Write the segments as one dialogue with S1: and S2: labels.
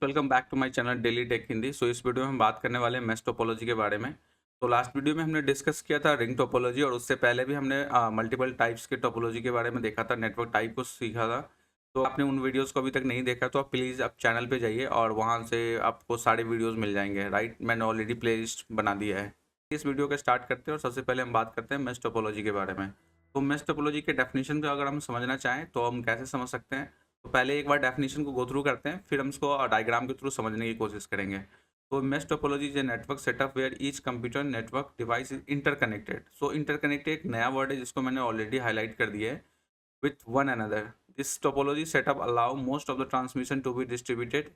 S1: Welcome back to my channel daily tech Hindi. इस video में हम बात करने वाले हैं मेश टोपोलॉजी के बारे में। तो लास्ट वीडियो में हमने डिस्कस किया था रिंग टोपोलॉजी और उससे पहले भी हमने मल्टीपल टाइप्स के टोपोलॉजी के बारे में देखा था, नेटवर्क टाइप को सीखा था। तो आपने उन वीडियोज़ को अभी तक नहीं देखा तो आप प्लीज़ आप चैनल पर जाइए और वहाँ से आपको सारे वीडियोज़ मिल जाएंगे। राइट, मैंने ऑलरेडी प्ले लिस्ट बना दिया है। इस वीडियो का स्टार्ट करते हैं और सबसे पहले हम बात करते हैं मेश टोपोलॉजी के बारे में। तो मेश टोपोलॉजी के डेफिनेशन को अगर हम समझना चाहें तो हम कैसे समझ सकते हैं। तो पहले एक बार डेफिनेशन को गो थ्रू करते हैं, फिर हम इसको डायग्राम के थ्रू समझने की कोशिश करेंगे। तो mesh topology is a network setup where each computer network device is interconnected. So interconnected एक नया वर्ड है जिसको मैंने ऑलरेडी हाईलाइट कर दिया है, with one another. This topology setup allow most of the transmission to be distributed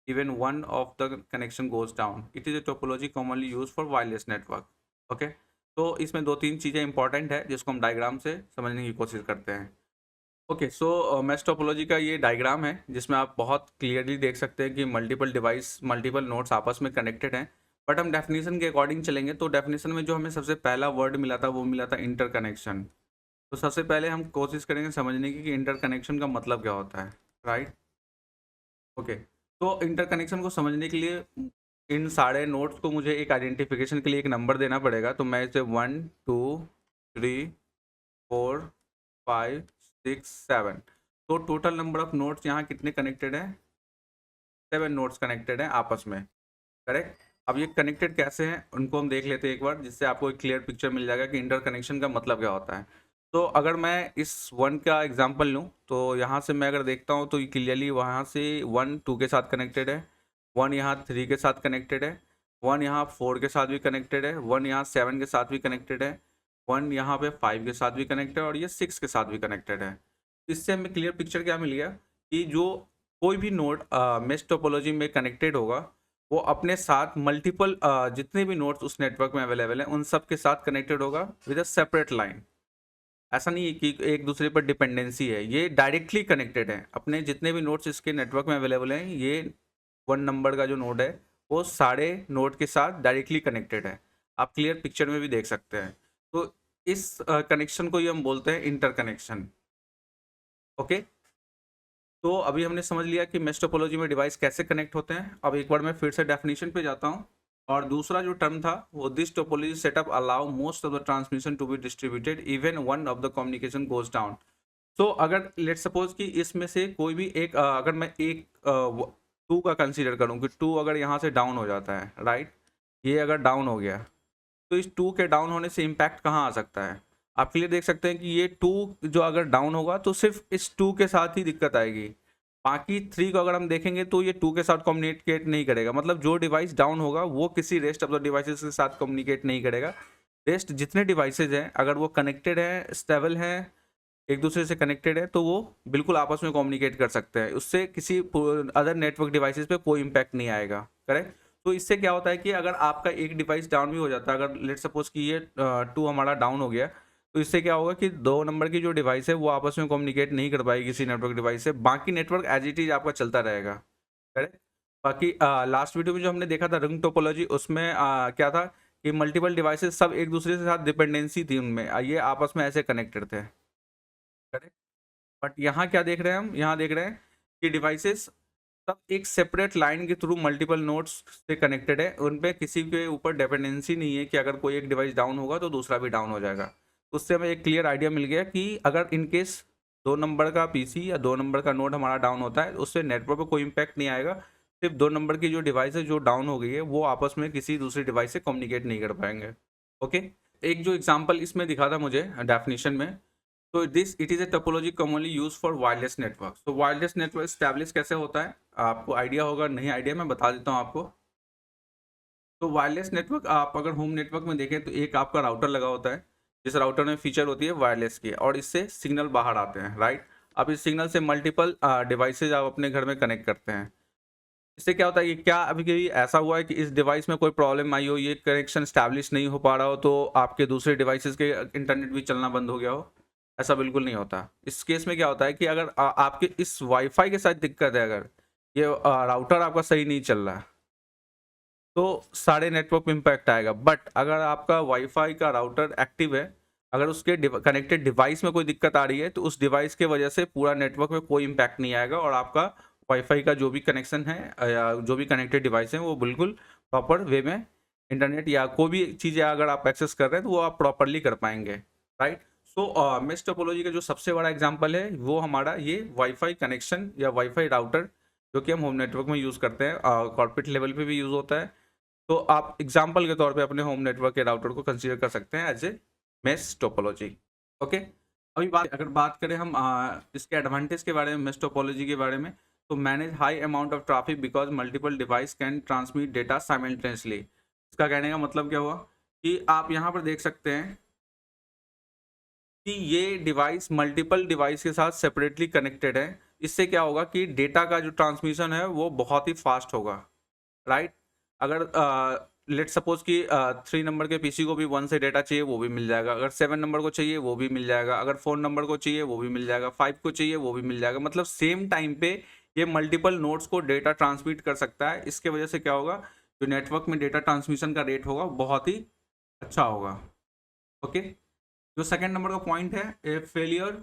S1: even one of the connection goes down. It is a topology commonly used for wireless network. Okay? तो इसमें दो तीन चीज़ें important है जिसको हम diagram से समझने की कोशिश करते हैं। ओके, सो मेश टोपोलॉजी का ये डायग्राम है जिसमें आप बहुत क्लियरली देख सकते हैं कि मल्टीपल डिवाइस, मल्टीपल नोड्स आपस में कनेक्टेड हैं। बट हम डेफिनेशन के अकॉर्डिंग चलेंगे तो डेफिनेशन में जो हमें सबसे पहला वर्ड मिला था वो मिला था इंटरकनेक्शन। तो सबसे पहले हम कोशिश करेंगे समझने की कि इंटरकनेक्शन का मतलब क्या होता है। Right, okay. तो इंटरकनेक्शन को समझने के लिए इन सारे नोड्स को मुझे एक आइडेंटिफिकेशन के लिए एक नंबर देना पड़ेगा। तो मैं इसे 1 2 3 4 5 6 7, तो टोटल नंबर ऑफ नोड्स यहाँ कितने कनेक्टेड हैं? 7 नोड्स कनेक्टेड हैं आपस में। करेक्ट। अब ये कनेक्टेड कैसे हैं उनको हम देख लेते हैं एक बार, जिससे आपको एक क्लियर पिक्चर मिल जाएगा कि इंटरकनेक्शन का मतलब क्या होता है। तो अगर मैं इस 1 का एग्जांपल लूँ तो यहाँ से मैं अगर देखता हूँ तो ये क्लियरली वहाँ से 1 2 के साथ कनेक्टेड है, 1 यहाँ 3 के साथ कनेक्टेड है, 1 यहाँ 4 के साथ भी कनेक्टेड है, 1 यहाँ 7 के साथ भी कनेक्टेड है, 1 यहाँ पे 5 के साथ भी कनेक्टेड है और ये 6 के साथ भी कनेक्टेड है। इससे हमें क्लियर पिक्चर क्या मिल गया कि जो कोई भी नोड मेश टोपोलॉजी में कनेक्टेड होगा वो अपने साथ मल्टीपल जितने भी नोड्स उस नेटवर्क में अवेलेबल हैं उन सब के साथ कनेक्टेड होगा विद अ सेपरेट लाइन। ऐसा नहीं है कि एक दूसरे पर डिपेंडेंसी है, ये डायरेक्टली कनेक्टेड है। अपने जितने भी नोड्स इसके नेटवर्क में अवेलेबल हैं, ये 1 नंबर का जो नोड है वो सारे नोड के साथ डायरेक्टली कनेक्टेड है। आप क्लियर पिक्चर में भी देख सकते हैं। तो इस कनेक्शन को ही हम बोलते हैं इंटरकनेक्शन। ओके, तो अभी हमने समझ लिया कि मेश टोपोलॉजी में डिवाइस कैसे कनेक्ट होते हैं। अब एक बार मैं फिर से डेफिनेशन पे जाता हूँ और दूसरा जो टर्म था वो this topology setup allow most of the transmission to be distributed even one of the communication goes down. तो अगर लेट सपोज कि इसमें से कोई भी एक अगर मैं एक 2 का कंसीडर करूँ कि 2 अगर यहाँ से डाउन हो जाता है, राइट, ये अगर डाउन हो गया तो इस 2 के डाउन होने से इम्पैक्ट कहाँ आ सकता है? आप क्लियर देख सकते हैं कि ये 2 जो अगर डाउन होगा तो सिर्फ इस 2 के साथ ही दिक्कत आएगी। बाकी 3 को अगर हम देखेंगे तो ये 2 के साथ कम्युनिकेट नहीं करेगा। मतलब जो डिवाइस डाउन होगा वो किसी रेस्ट ऑफ द डिवाइसेस के साथ कम्युनिकेट नहीं करेगा। रेस्ट जितने डिवाइसेज हैं अगर वो कनेक्टेड हैं, स्टेबल हैं, एक दूसरे से कनेक्टेड है तो वो बिल्कुल आपस में कम्युनिकेट कर सकते हैं। उससे किसी अदर नेटवर्क डिवाइसेस पे कोई इम्पैक्ट नहीं आएगा। करेक्ट। तो इससे क्या होता है कि अगर आपका एक डिवाइस डाउन भी हो जाता है, अगर लेट सपोज कि ये 2 हमारा डाउन हो गया, तो इससे क्या होगा कि 2 नंबर की जो डिवाइस है वो आपस में कम्युनिकेट नहीं कर पाएगी किसी नेटवर्क डिवाइस से। बाकी नेटवर्क एज इट इज आपका चलता रहेगा। करेक्ट। बाकी लास्ट वीडियो में जो हमने देखा था रिंग टोपोलॉजी, उसमें क्या था कि मल्टीपल डिवाइसेस सब एक दूसरे के साथ डिपेंडेंसी थी उनमें, ये आपस में ऐसे कनेक्टेड थे। करेक्ट। बट यहाँ क्या देख रहे हैं हम? यहाँ देख रहे हैं कि डिवाइसेस सब एक सेपरेट लाइन के थ्रू मल्टीपल नोड्स से कनेक्टेड है। उन पे किसी के ऊपर डिपेंडेंसी नहीं है कि अगर कोई एक डिवाइस डाउन होगा तो दूसरा भी डाउन हो जाएगा। उससे हमें एक क्लियर आइडिया मिल गया कि अगर इन केस 2 नंबर का पीसी या 2 नंबर का नोड हमारा डाउन होता है, उससे नेटवर्क पर कोई इम्पैक्ट नहीं आएगा। सिर्फ 2 नंबर की जो डिवाइस है जो डाउन हो गई है वो आपस में किसी दूसरी डिवाइस से कम्युनिकेट नहीं कर पाएंगे। ओके, एक जो एग्जाम्पल इसमें दिखा था मुझे डेफिनेशन में, तो this it is a topology commonly use for wireless network. तो वायरलेस नेटवर्क स्टैब्लिश कैसे होता है आपको आइडिया होगा, नहीं आइडिया मैं बता देता हूँ आपको। तो वायरलेस नेटवर्क आप अगर होम नेटवर्क में देखें तो एक आपका राउटर लगा होता है, जिस राउटर में फीचर होती है वायरलेस की, और इससे सिग्नल बाहर आते हैं। राइट, अब इस सिग्नल से मल्टीपल डिवाइसेज आप अपने घर में कनेक्ट करते हैं। इससे क्या होता है कि क्या अभी कभी ऐसा हुआ है कि इस डिवाइस में कोई प्रॉब्लम आई हो, ये कनेक्शन स्टैब्लिश नहीं हो पा रहा हो, तो आपके दूसरे डिवाइसेस के इंटरनेट भी चलना बंद हो गया हो? ऐसा बिल्कुल नहीं होता। इस केस में क्या होता है कि अगर आपके इस वाईफाई के साथ दिक्कत है, अगर ये राउटर आपका सही नहीं चल रहा है तो सारे नेटवर्क में इम्पैक्ट आएगा। बट अगर आपका वाईफाई का राउटर एक्टिव है, अगर उसके कनेक्टेड डिवाइस में कोई दिक्कत आ रही है तो उस डिवाइस के वजह से पूरा नेटवर्क में कोई इम्पैक्ट नहीं आएगा और आपका वाईफाई का जो भी कनेक्शन है या जो भी कनेक्टेड डिवाइस है वो बिल्कुल प्रॉपर वे में इंटरनेट या कोई भी चीज़ें अगर आप एक्सेस कर रहे हैं तो वो आप प्रॉपरली कर पाएंगे, राइट। सो मेश टोपोलॉजी का जो सबसे बड़ा एग्जांपल है वो हमारा ये वाईफाई कनेक्शन या वाईफाई राउटर, जो कि हम होम नेटवर्क में यूज़ करते हैं, कॉर्पोरेट लेवल पे भी यूज़ होता है। तो आप एग्जांपल के तौर पे अपने होम नेटवर्क के राउटर को कंसीडर कर सकते हैं as a mesh topology. Okay, अभी अगर बात करें हम इसके एडवांटेज के बारे में, मेश टोपोलॉजी के बारे में, तो manage high amount of traffic because multiple device can transmit data simultaneously. इसका कहने का मतलब क्या हुआ कि आप यहाँ पर देख सकते हैं कि ये डिवाइस मल्टीपल डिवाइस के साथ सेपरेटली कनेक्टेड है। इससे क्या होगा कि डेटा का जो ट्रांसमिशन है वो बहुत ही फास्ट होगा, राइट। अगर लेट सपोज कि 3 नंबर के पीसी को भी 1 से डेटा चाहिए वो भी मिल जाएगा, अगर 7 नंबर को चाहिए वो भी मिल जाएगा, अगर 4 नंबर को चाहिए वो भी मिल जाएगा, 5 को चाहिए वो भी मिल जाएगा। मतलब सेम टाइम पे ये मल्टीपल नोड्स को डेटा ट्रांसमिट कर सकता है। इसके वजह से क्या होगा, जो नेटवर्क में डेटा ट्रांसमिशन का रेट होगा बहुत ही अच्छा होगा। ओके, जो सेकेंड नंबर का पॉइंट है, a failure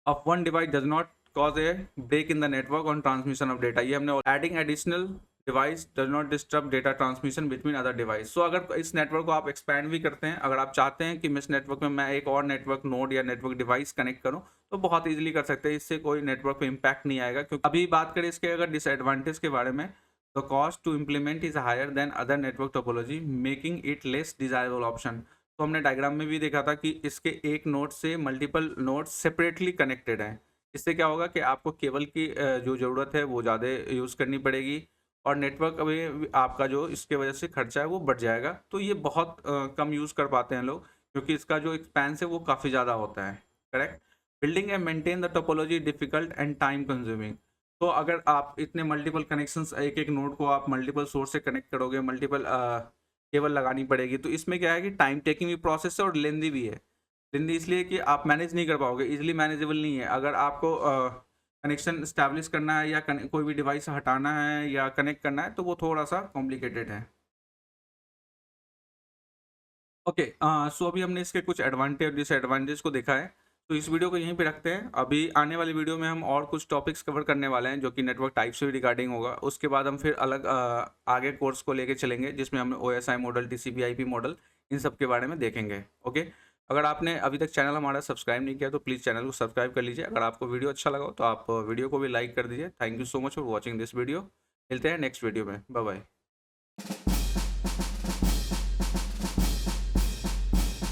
S1: of one device does not cause a break in the network on transmission of data. ये हमने adding additional device does not disturb data transmission between other device. So अगर इस network को आप expand भी करते हैं, अगर आप चाहते हैं कि मैं इस नेटवर्क में मैं एक और नेटवर्क नोड या नेटवर्क डिवाइस कनेक्ट करूं, तो बहुत इजीली कर सकते हैं, इससे कोई नेटवर्क पे इम्पैक्ट नहीं आएगा। क्योंकि अभी बात करें इसके अगर डिसएडवांटेज के बारे में, the cost to implement is higher than other network topology making it less desirable option. तो हमने डायग्राम में भी देखा था कि इसके एक नोड से मल्टीपल नोड सेपरेटली कनेक्टेड हैं। इससे क्या होगा कि आपको केबल की जो ज़रूरत है वो ज़्यादा यूज़ करनी पड़ेगी और नेटवर्क अभी आपका जो इसके वजह से खर्चा है वो बढ़ जाएगा। तो ये बहुत कम यूज़ कर पाते हैं लोग, क्योंकि इसका जो एक्सपेंस है वो काफ़ी ज़्यादा होता है, correct. Building and maintain the topology difficult and time consuming. तो अगर आप इतने मल्टीपल कनेक्शंस, एक एक नोड को आप मल्टीपल सोर्स से कनेक्ट करोगे, मल्टीपल केबल लगानी पड़ेगी, तो इसमें क्या है कि टाइम टेकिंग भी प्रोसेस है और लेंदी भी है। लेंदी इसलिए कि आप मैनेज नहीं कर पाओगे, इजीली मैनेजेबल नहीं है। अगर आपको कनेक्शन इस्टेब्लिश करना है या कोई भी डिवाइस हटाना है या कनेक्ट करना है, तो वो थोड़ा सा कॉम्प्लिकेटेड है। ओके, सो अभी हमने इसके कुछ एडवांटेज और डिसएडवांटेज को देखा है, तो इस वीडियो को यहीं पे रखते हैं। अभी आने वाली वीडियो में हम और कुछ टॉपिक्स कवर करने वाले हैं जो कि नेटवर्क टाइप से रिगार्डिंग होगा। उसके बाद हम फिर अलग आगे कोर्स को लेके चलेंगे जिसमें हम OSI मॉडल, TCP/IP मॉडल, इन सब के बारे में देखेंगे। ओके, अगर आपने अभी तक चैनल हमारा सब्सक्राइब नहीं किया तो प्लीज़ चैनल को सब्सक्राइब कर लीजिए। अगर आपको वीडियो अच्छा लगा हो तो आप वीडियो को भी लाइक कर दीजिए। Thank you so much for watching this video. मिलते हैं नेक्स्ट वीडियो में, बाय बाय।